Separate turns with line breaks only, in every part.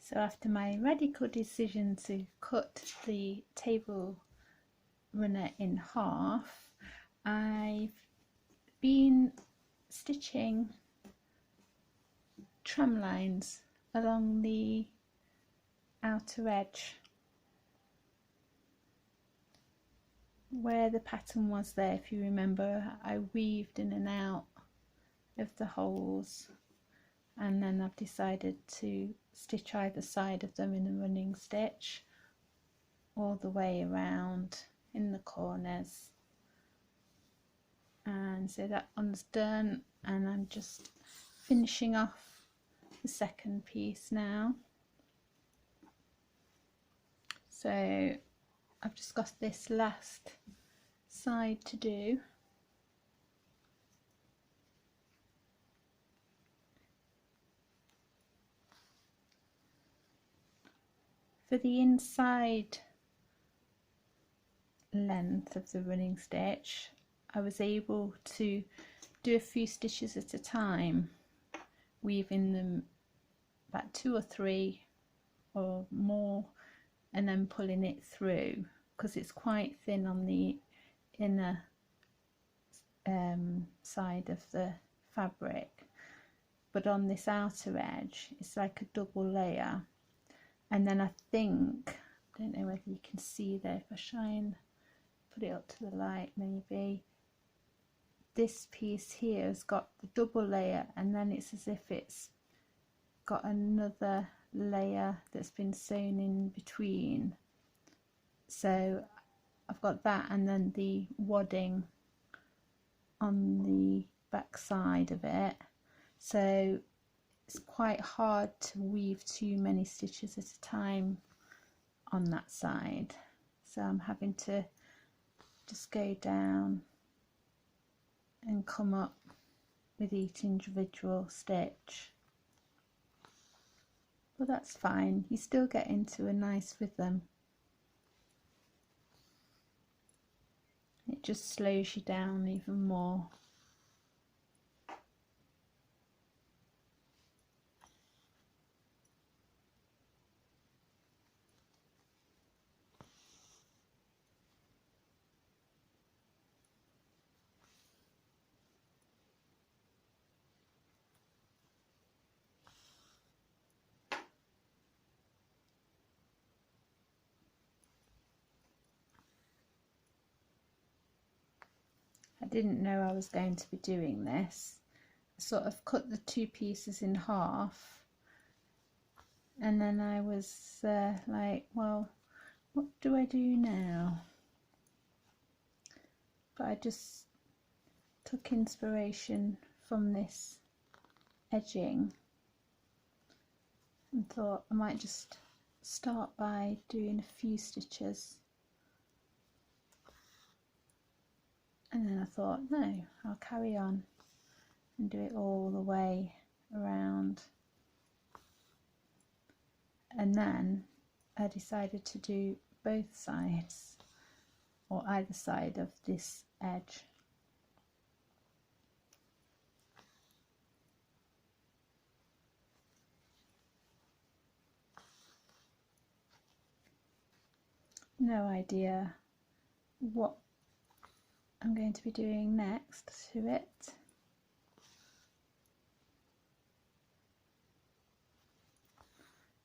So after my radical decision to cut the table runner in half, I've been stitching tram lines along the outer edge where the pattern was there. If you remember, I weaved in and out of the holes, and then I've decided to stitch either side of them in a running stitch all the way around in the corners. And so that one's done, and I'm just finishing off the second piece now. So I've just got this last side to do. For the inside length of the running stitch, I was able to do a few stitches at a time, weaving them about 2 or 3 or more, and then pulling it through, because it's quite thin on the inner side of the fabric, but on this outer edge it's like a double layer. And then I think, I don't know whether you can see there, if I shine, put it up to the light maybe, this piece here has got the double layer, and then it's as if it's got another layer that's been sewn in between. So I've got that, and then the wadding on the back side of it, so it's quite hard to weave too many stitches at a time on that side. So I'm having to just go down and come up with each individual stitch, but that's fine, you still get into a nice rhythm. It just slows you down even more. I didn't know I was going to be doing this. I sort of cut the 2 pieces in half, and then I was like, well, what do I do now? But I just took inspiration from this edging and thought I might just start by doing a few stitches. And then I thought, no, I'll carry on and do it all the way around. And then I decided to do both sides, or either side of this edge. No idea what I'm going to be doing next to it.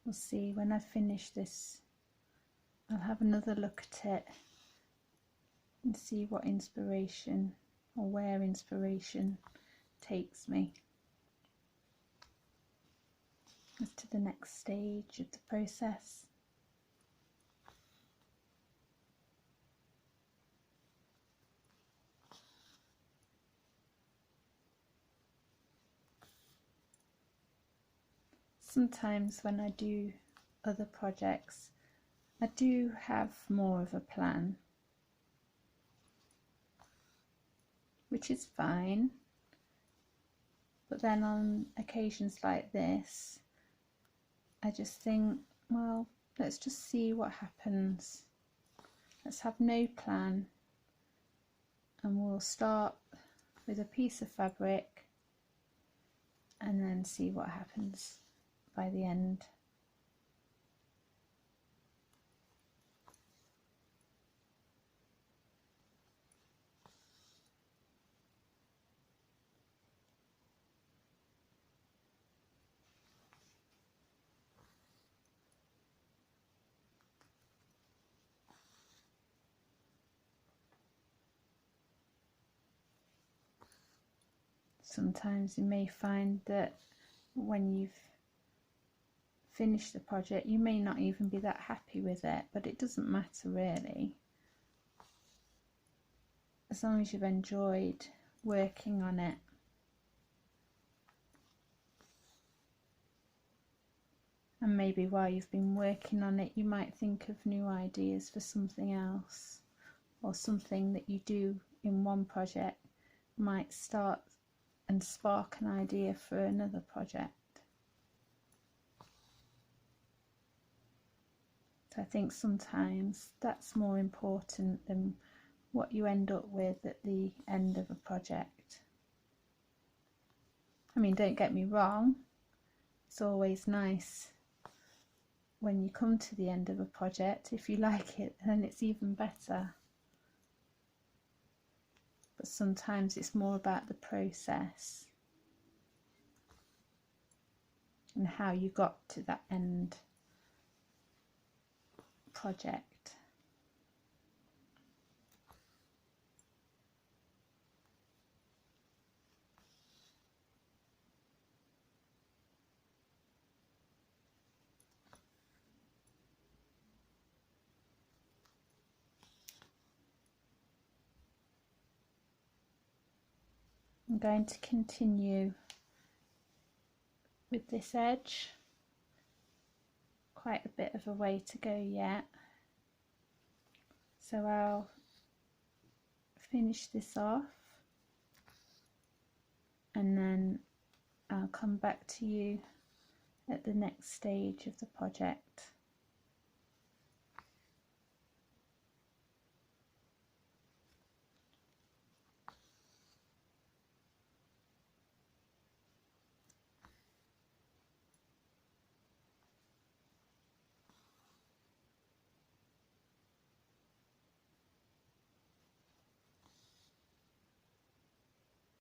We'll see when I finish this. I'll have another look at it and see what inspiration, or where inspiration takes me as to the next stage of the process. Sometimes when I do other projects, I do have more of a plan, which is fine, but then on occasions like this, I just think, well, let's just see what happens. Let's have no plan, and we'll start with a piece of fabric and then see what happens by the end. Sometimes you may find that when you've finished the project you may not even be that happy with it, but it doesn't matter really, as long as you've enjoyed working on it. And maybe while you've been working on it you might think of new ideas for something else, or something that you do in one project might start and spark an idea for another project. So I think sometimes that's more important than what you end up with at the end of a project. I mean, don't get me wrong, it's always nice when you come to the end of a project. If you like it, then it's even better. But sometimes it's more about the process and how you got to that end project. I'm going to continue with this edge. Quite a bit of a way to go yet, so I'll finish this off and then I'll come back to you at the next stage of the project.